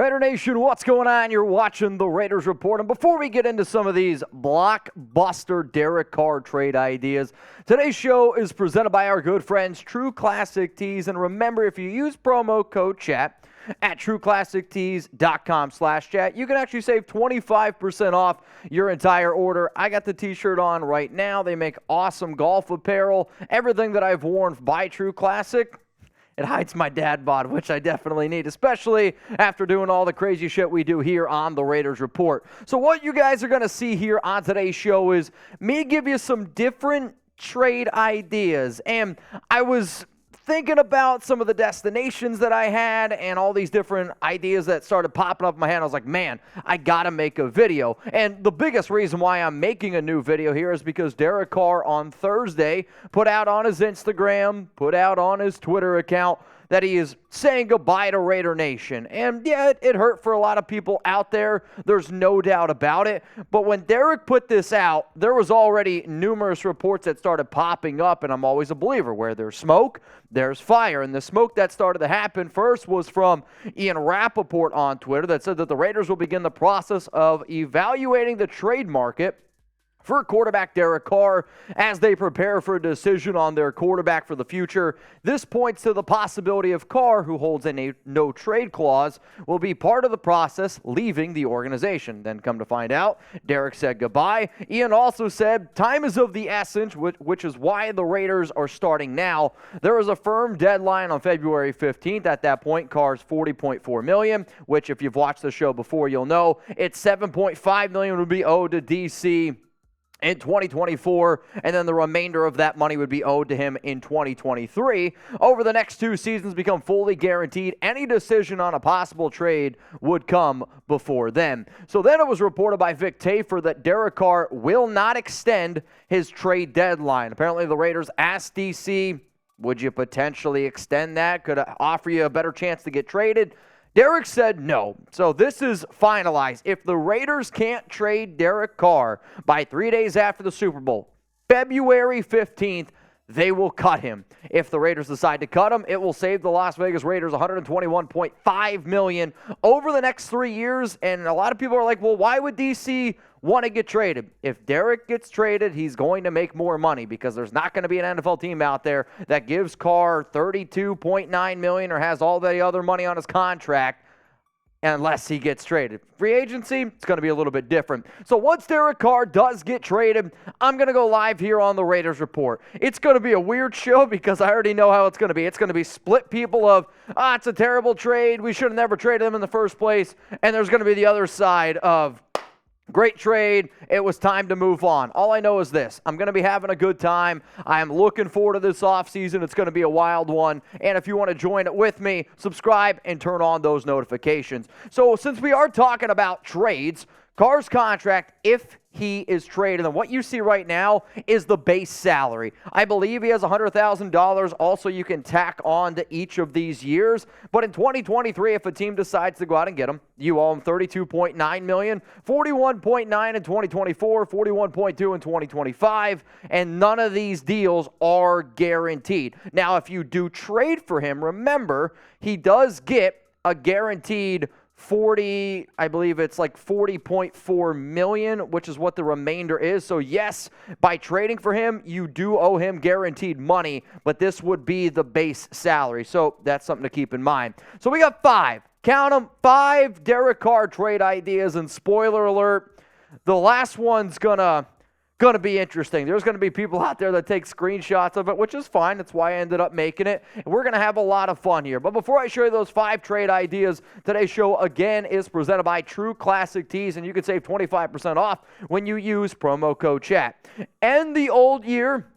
Raider Nation, what's going on? You're watching the Raiders Report. And before we get into some of these blockbuster Derek Carr trade ideas, today's show is presented by our good friends, True Classic Tees. And remember, if you use promo code CHAT at trueclassictees.com/chat, you can actually save 25% off your entire order. I got the t-shirt on right now. They make awesome golf apparel. Everything that I've worn by True Classic, it hides my dad bod, which I definitely need, especially after doing all the crazy shit we do here on the Raiders Report. So what you guys are going to see here on today's show is me give you some different trade ideas. And I was thinking about some of the destinations that I had and all these different ideas that started popping up in my head. I was like, man, I got to make a video. And the biggest reason why I'm making a new video here is because Derek Carr on Thursday put out on his Instagram, put out on his Twitter account that he is saying goodbye to Raider Nation. And yeah, it hurt for a lot of people out there. There's no doubt about it. But when Derek put this out, there was already numerous reports that started popping up, and I'm always a believer. Where there's smoke, there's fire. And the smoke that started to happen first was from Ian Rappaport on Twitter that said that the Raiders will begin the process of evaluating the trade market for quarterback Derek Carr as they prepare for a decision on their quarterback for the future. This points to the possibility of Carr, who holds a no-trade clause, will be part of the process, leaving the organization. Then come to find out, Derek said goodbye. Ian also said time is of the essence, which is why the Raiders are starting now. There is a firm deadline on February 15th. At that point, Carr's $40.4 million, which if you've watched the show before, you'll know it's $7.5 million would be owed to DC in 2024, and then the remainder of that money would be owed to him in 2023. Over the next two seasons become fully guaranteed. Any decision on a possible trade would come before then. So then it was reported by Vic Tafur that Derek Carr will not extend his trade deadline. Apparently the Raiders asked DC, would you potentially extend that? Could I offer you a better chance to get traded? Derek said no. So this is finalized. If the Raiders can't trade Derek Carr by 3 days after the Super Bowl, February 15th, they will cut him. If the Raiders decide to cut him, it will save the Las Vegas Raiders $121.5 million over the next 3 years. And a lot of people are like, well, why would DC want to get traded? If Derek gets traded, he's going to make more money because there's not going to be an NFL team out there that gives Carr $32.9 million or has all the other money on his contract unless he gets traded. Free agency, it's going to be a little bit different. So once Derek Carr does get traded, I'm going to go live here on the Raiders Report. It's going to be a weird show because I already know how it's going to be. It's going to be split people of, it's a terrible trade, we should have never traded him in the first place, and there's going to be the other side of, great trade. It was time to move on. All I know is this. I'm going to be having a good time. I am looking forward to this offseason. It's going to be a wild one. And if you want to join it with me, subscribe and turn on those notifications. So since we are talking about trades, Carr's contract, if he is traded, and what you see right now is the base salary. I believe he has $100,000 also you can tack on to each of these years. But in 2023, if a team decides to go out and get him, you owe him $32.9 million, $41.9 in 2024, $41.2 in 2025, and none of these deals are guaranteed. Now, if you do trade for him, remember, he does get a guaranteed 40, I believe it's like $40.4 million, which is what the remainder is. So yes, by trading for him, you do owe him guaranteed money, but this would be the base salary. So that's something to keep in mind. So we got count them, 5 Derek Carr trade ideas, and spoiler alert, the last one's gonna be interesting. There's going to be people out there that take screenshots of it, which is fine. That's why I ended up making it. And we're going to have a lot of fun here. But before I show you those 5 trade ideas, today's show, again, is presented by True Classic Tees, and you can save 25% off when you use promo code CHAT. End the old year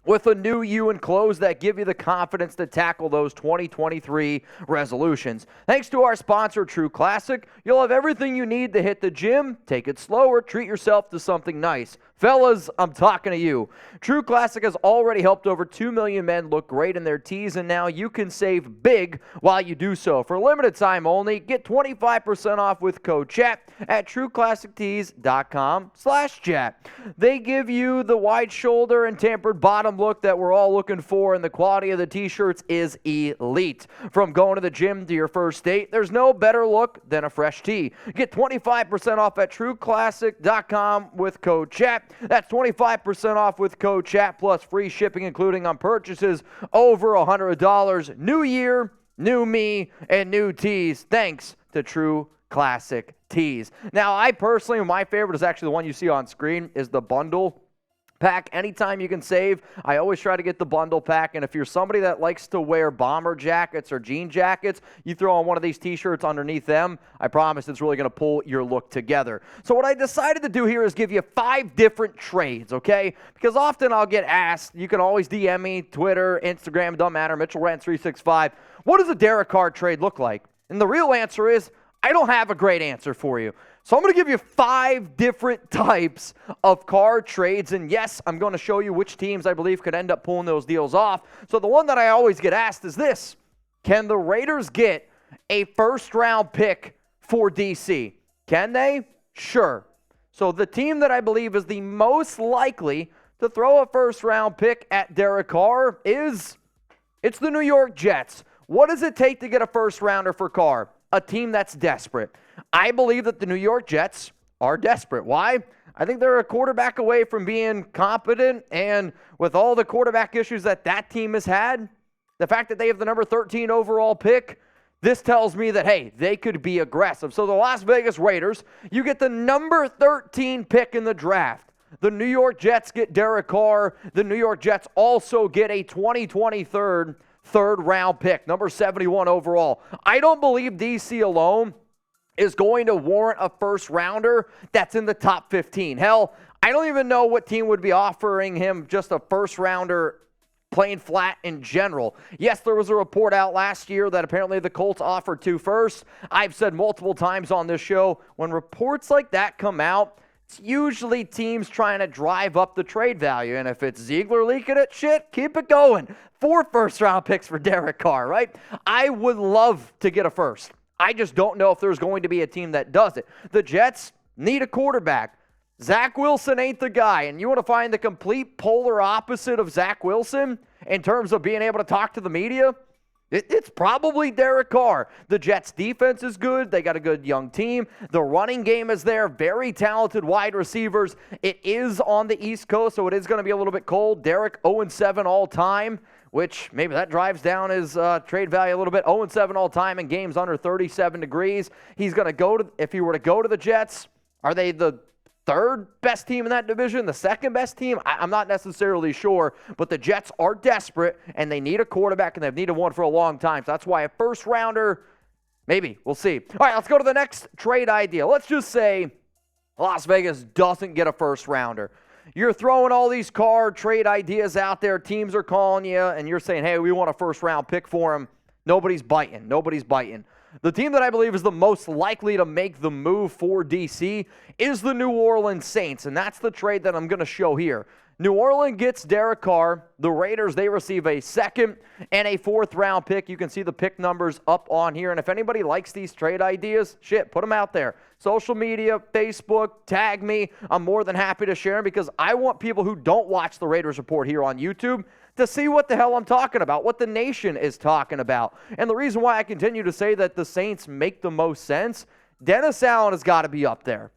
with a new you and clothes that give you the confidence to tackle those 2023 resolutions. Thanks to our sponsor, True Classic, you'll have everything you need to hit the gym, take it slower, treat yourself to something nice. Fellas, I'm talking to you. True Classic has already helped over 2 million men look great in their tees, and now you can save big while you do so. For limited time only, get 25% off with code CHAT at trueclassictees.com/chat. They give you the wide shoulder and tampered bottom look that we're all looking for, and the quality of the t-shirts is elite. From going to the gym to your first date, there's no better look than a fresh tee. Get 25% off at trueclassic.com with code CHAT. That's 25% off with code CHAT plus free shipping, including on purchases over $100. New year, new me, and new tees. Thanks to True Classic Tees. Now, I personally, my favorite is actually the one you see on screen, is the bundle pack. Anytime you can save, I always try to get the bundle pack. And if you're somebody that likes to wear bomber jackets or jean jackets, you throw on one of these t-shirts underneath them, I promise it's really going to pull your look together. So what I decided to do here is give you 5 different trades, okay? Because often I'll get asked, you can always DM me, Twitter, Instagram, doesn't matter, MitchellRant365, what does a Derek Carr trade look like? And the real answer is, I don't have a great answer for you. So I'm going to give you 5 different types of Carr trades. And yes, I'm going to show you which teams I believe could end up pulling those deals off. So the one that I always get asked is this: can the Raiders get a first-round pick for DC? Can they? Sure. So the team that I believe is the most likely to throw a first-round pick at Derek Carr it's the New York Jets. What does it take to get a first-rounder for Carr? A team that's desperate. I believe that the New York Jets are desperate. Why? I think they're a quarterback away from being competent, and with all the quarterback issues that team has had, the fact that they have the number 13 overall pick, this tells me that, hey, they could be aggressive. So the Las Vegas Raiders, you get the number 13 pick in the draft. The New York Jets get Derek Carr. The New York Jets also get a 2023 third-round pick, number 71 overall. I don't believe DC alone is going to warrant a first-rounder that's in the top 15. Hell, I don't even know what team would be offering him just a first-rounder plain flat in general. Yes, there was a report out last year that apparently the Colts offered 2 firsts. I've said multiple times on this show, when reports like that come out, it's usually teams trying to drive up the trade value. And if it's Ziegler leaking it, shit, keep it going. 4 first-round picks for Derek Carr, right? I would love to get a first. I just don't know if there's going to be a team that does it. The Jets need a quarterback. Zach Wilson ain't the guy. And you want to find the complete polar opposite of Zach Wilson in terms of being able to talk to the media? It's probably Derek Carr. The Jets' defense is good. They got a good young team. The running game is there. Very talented wide receivers. It is on the East Coast, so it is going to be a little bit cold. Derek, 0-7 all-time, which maybe that drives down his trade value a little bit. 0-7 all-time in games under 37 degrees. He's going to go to, if he were to go to the Jets, are they the third best team in that division, the second best team? I'm not necessarily sure, but the Jets are desperate, and they need a quarterback, and they've needed one for a long time. So that's why a first-rounder, maybe. We'll see. All right, let's go to the next trade idea. Let's just say Las Vegas doesn't get a first-rounder. You're throwing all these Carr trade ideas out there. Teams are calling you, and you're saying, hey, we want a first-round pick for him. Nobody's biting. Nobody's biting. The team that I believe is the most likely to make the move for DC is the New Orleans Saints, and that's the trade that I'm going to show here. New Orleans gets Derek Carr. The Raiders, they receive a 2nd and a 4th-round pick. You can see the pick numbers up on here, and if anybody likes these trade ideas, shit, put them out there. Social media, Facebook, tag me. I'm more than happy to share them because I want people who don't watch the Raiders Report here on YouTube to see what the hell I'm talking about, what the nation is talking about. And the reason why I continue to say that the Saints make the most sense, Dennis Allen has got to be up there.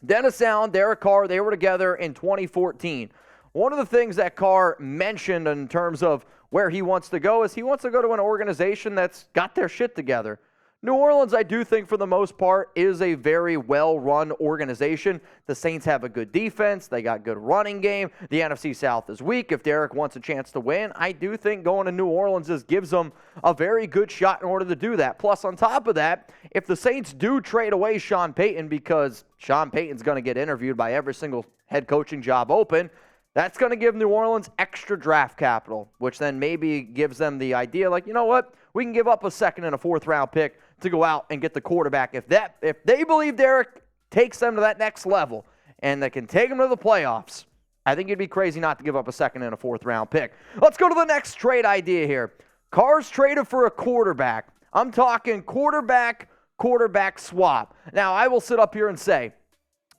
Dennis Allen, Derek Carr, they were together in 2014. One of the things that Carr mentioned in terms of where he wants to go is he wants to go to an organization that's got their shit together. New Orleans, I do think for the most part, is a very well-run organization. The Saints have a good defense. They got good running game. The NFC South is weak. If Derek wants a chance to win, I do think going to New Orleans gives them a very good shot in order to do that. Plus, on top of that, if the Saints do trade away Sean Payton, because Sean Payton's going to get interviewed by every single head coaching job open, that's going to give New Orleans extra draft capital, which then maybe gives them the idea, like, you know what? We can give up a 2nd and a 4th-round pick to go out and get the quarterback. If they believe Derek takes them to that next level and that can take them to the playoffs, I think you'd be crazy not to give up a second and a fourth round pick. Let's go to the next trade idea here. Carr's traded for a quarterback. I'm talking quarterback swap. Now, I will sit up here and say,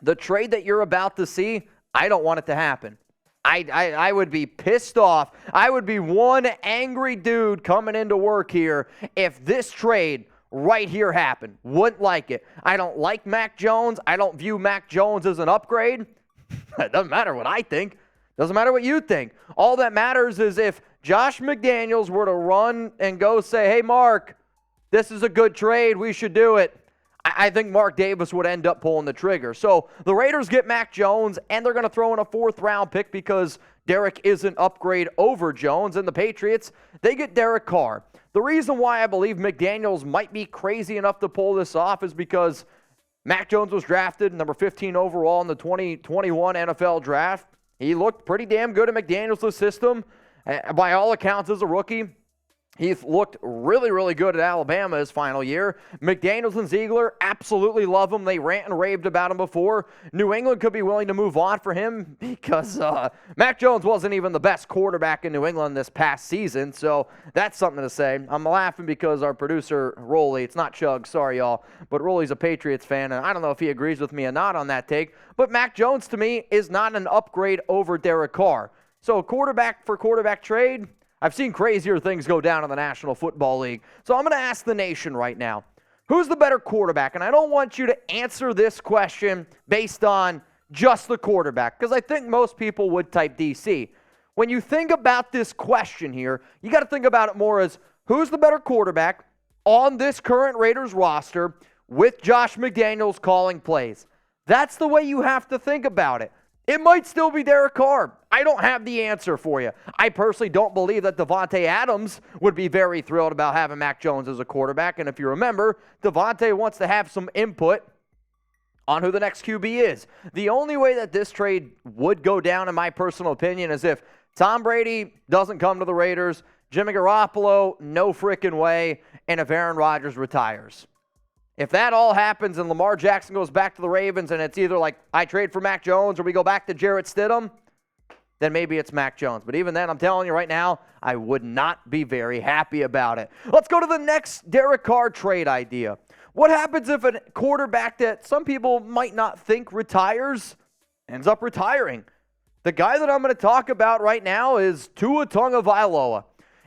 the trade that you're about to see, I don't want it to happen. I would be pissed off. I would be one angry dude coming into work here if this trade right here happened. Wouldn't like it. I don't like Mac Jones. I don't view Mac Jones as an upgrade. It doesn't matter what I think. Doesn't matter what you think. All that matters is if Josh McDaniels were to run and go say, hey, Mark, this is a good trade. We should do it. I think Mark Davis would end up pulling the trigger. So the Raiders get Mac Jones, and they're going to throw in a fourth-round pick because Derek is an upgrade over Jones. And the Patriots, they get Derek Carr. The reason why I believe McDaniels might be crazy enough to pull this off is because Mac Jones was drafted number 15 overall in the 2021 NFL draft. He looked pretty damn good at McDaniels' system. By all accounts, as a rookie, he looked really, really good at Alabama his final year. McDaniels and Ziegler absolutely love him. They rant and raved about him before. New England could be willing to move on for him because Mac Jones wasn't even the best quarterback in New England this past season, so that's something to say. I'm laughing because our producer, Rolly, it's not Chug, sorry y'all, but Rolly's a Patriots fan, and I don't know if he agrees with me or not on that take, but Mac Jones to me is not an upgrade over Derek Carr. So quarterback for quarterback trade, I've seen crazier things go down in the National Football League. So I'm going to ask the nation right now, who's the better quarterback? And I don't want you to answer this question based on just the quarterback, because I think most people would type DC. When you think about this question here, you got to think about it more as who's the better quarterback on this current Raiders roster with Josh McDaniels calling plays. That's the way you have to think about it. It might still be Derek Carr. I don't have the answer for you. I personally don't believe that Davante Adams would be very thrilled about having Mac Jones as a quarterback. And if you remember, Davante wants to have some input on who the next QB is. The only way that this trade would go down, in my personal opinion, is if Tom Brady doesn't come to the Raiders, Jimmy Garoppolo, no frickin' way, and if Aaron Rodgers retires. If that all happens and Lamar Jackson goes back to the Ravens and it's either like I trade for Mac Jones or we go back to Jarrett Stidham, then maybe it's Mac Jones. But even then, I'm telling you right now, I would not be very happy about it. Let's go to the next Derek Carr trade idea. What happens if a quarterback that some people might not think retires ends up retiring? The guy that I'm going to talk about right now is Tua Tagovailoa.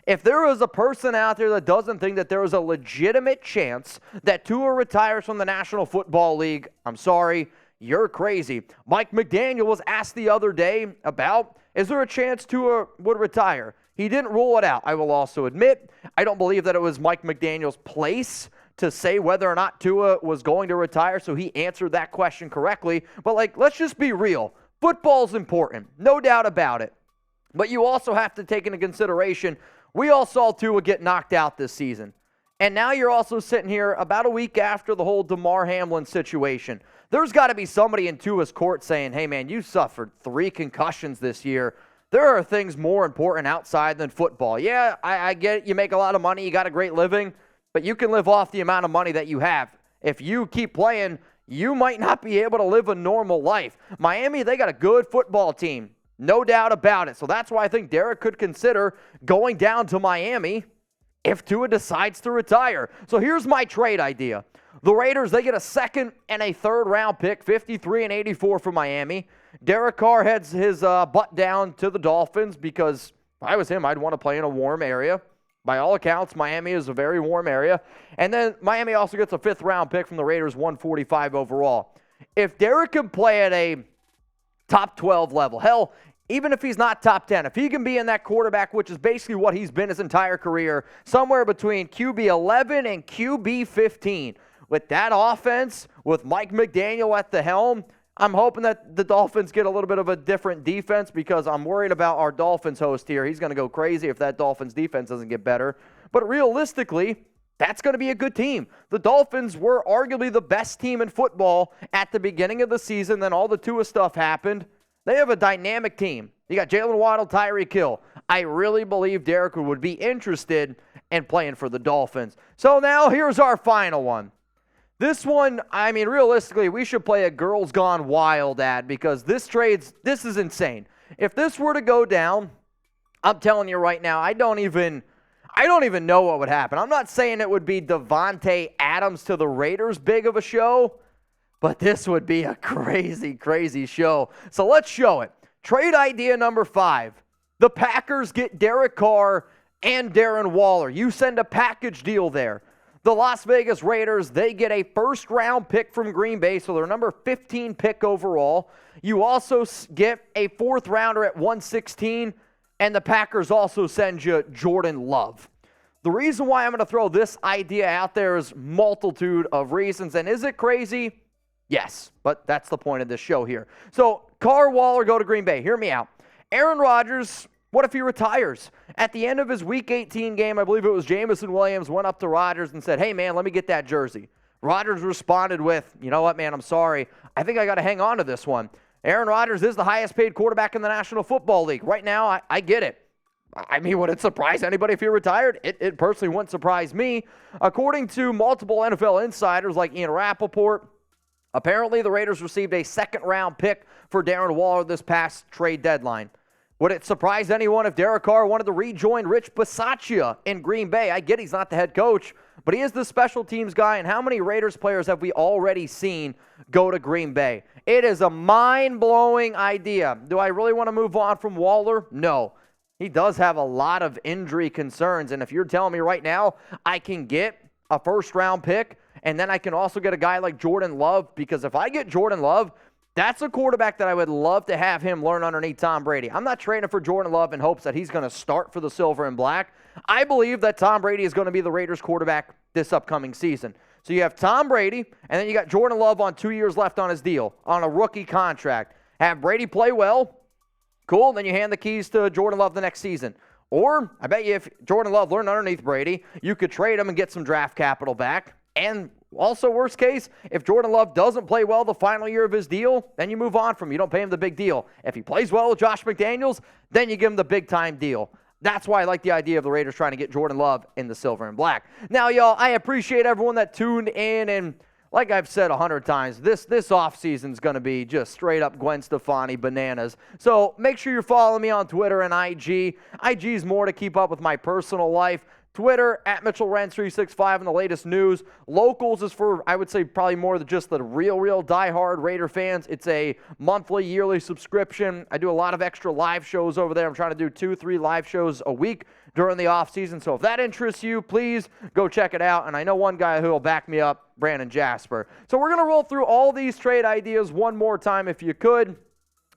If there is a person out there that doesn't think that there is a legitimate chance that Tua retires from the National Football League, I'm sorry, you're crazy. Mike McDaniel was asked the other day about, is there a chance Tua would retire? He didn't rule it out. I will also admit, I don't believe that it was Mike McDaniel's place to say whether or not Tua was going to retire, so he answered that question correctly. But, let's just be real. Football's important, no doubt about it. But you also have to take into consideration, we all saw Tua get knocked out this season. And now you're also sitting here about a week after the whole Damar Hamlin situation. There's got to be somebody in Tua's court saying, hey, man, you suffered 3 concussions this year. There are things more important outside than football. Yeah, I get it. You make a lot of money. You got a great living. But you can live off the amount of money that you have. If you keep playing, you might not be able to live a normal life. Miami, they got a good football team. No doubt about it. So that's why I think Derek could consider going down to Miami if Tua decides to retire. So here's my trade idea. The Raiders, they get a second and a third round pick, 53 and 84 for Miami. Derek Carr heads his butt down to the Dolphins because if I was him, I'd want to play in a warm area. By all accounts, Miami is a very warm area. And then Miami also gets a 5th round pick from the Raiders, 145 overall. If Derek can play at a top 12 level, hell, even if he's not top 10, if he can be in that quarterback, which is basically what he's been his entire career, somewhere between QB 11 and QB 15, with that offense, with Mike McDaniel at the helm, I'm hoping that the Dolphins get a little bit of a different defense because I'm worried about our Dolphins host here. He's going to go crazy if that Dolphins defense doesn't get better. But realistically, that's going to be a good team. The Dolphins were arguably the best team in football at the beginning of the season. Then all the Tua stuff happened. They have a dynamic team. You got Jalen Waddle, Tyreek Hill. I really believe Derek would be interested in playing for the Dolphins. So now here's our final one. This one, I mean, realistically, we should play a Girls Gone Wild ad because this is insane. If this were to go down, I'm telling you right now, I don't even know what would happen. I'm not saying it would be Devontae Adams to the Raiders big of a show, but this would be a crazy, crazy show. So let's show it. Trade idea number 5. The Packers get Derek Carr and Darren Waller. You send a package deal there. The Las Vegas Raiders, they get a first-round pick from Green Bay, so they're number 15 pick overall. You also get a fourth-rounder at 116, and the Packers also send you Jordan Love. The reason why I'm going to throw this idea out there is multitude of reasons, and is it crazy? Yes, but that's the point of this show here. So, Carr, Waller go to Green Bay. Hear me out. Aaron Rodgers, what if he retires? At the end of his Week 18 game, I believe it was Jameson Williams went up to Rodgers and said, hey, man, let me get that jersey. Rodgers responded with, you know what, man, I'm sorry. I think I got to hang on to this one. Aaron Rodgers is the highest paid quarterback in the National Football League. Right now, I get it. I mean, would it surprise anybody if he retired? It personally wouldn't surprise me. According to multiple NFL insiders like Ian Rappaport, apparently the Raiders received a second-round pick for Darren Waller this past trade deadline. Would it surprise anyone if Derek Carr wanted to rejoin Rich Bisaccia in Green Bay? I get he's not the head coach, but he is the special teams guy, and how many Raiders players have we already seen go to Green Bay? It is a mind-blowing idea. Do I really want to move on from Waller? No. He does have a lot of injury concerns, and if you're telling me right now I can get a first-round pick, and then I can also get a guy like Jordan Love, because if I get Jordan Love, that's a quarterback that I would love to have him learn underneath Tom Brady. I'm not trading for Jordan Love in hopes that he's going to start for the silver and black. I believe that Tom Brady is going to be the Raiders quarterback this upcoming season. So you have Tom Brady, and then you got Jordan Love on 2 years left on his deal, on a rookie contract. Have Brady play well, cool, then you hand the keys to Jordan Love the next season. Or, I bet you if Jordan Love learned underneath Brady, you could trade him and get some draft capital back. And also, worst case, if Jordan Love doesn't play well the final year of his deal, then you move on from him. You don't pay him the big deal. If he plays well with Josh McDaniels, then you give him the big-time deal. That's why I like the idea of the Raiders trying to get Jordan Love in the silver and black. Now, y'all, I appreciate everyone that tuned in, and like I've said 100 times, this offseason is going to be just straight-up Gwen Stefani bananas. So make sure you're following me on Twitter and IG. IG is more to keep up with my personal life. Twitter, at MitchellRens365 in the latest news. Locals is for, I would say, probably more than just the real diehard Raider fans. It's a monthly, yearly subscription. I do a lot of extra live shows over there. I'm trying to do 2-3 live shows a week during the offseason. So if that interests you, please go check it out. And I know one guy who will back me up, Brandon Jasper. So we're going to roll through all these trade ideas one more time if you could.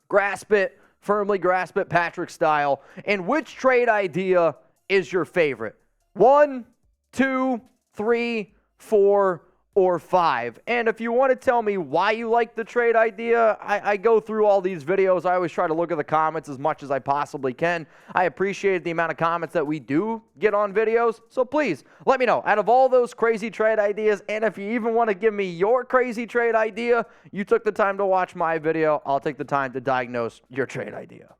Grasp it, firmly grasp it, Patrick style. And which trade idea is your favorite? 1, 2, 3, 4, or 5. And if you want to tell me why you like the trade idea, I go through all these videos. I always try to look at the comments as much as I possibly can. I appreciate the amount of comments that we do get on videos. So please, let me know. Out of all those crazy trade ideas, and if you even want to give me your crazy trade idea, you took the time to watch my video, I'll take the time to diagnose your trade idea.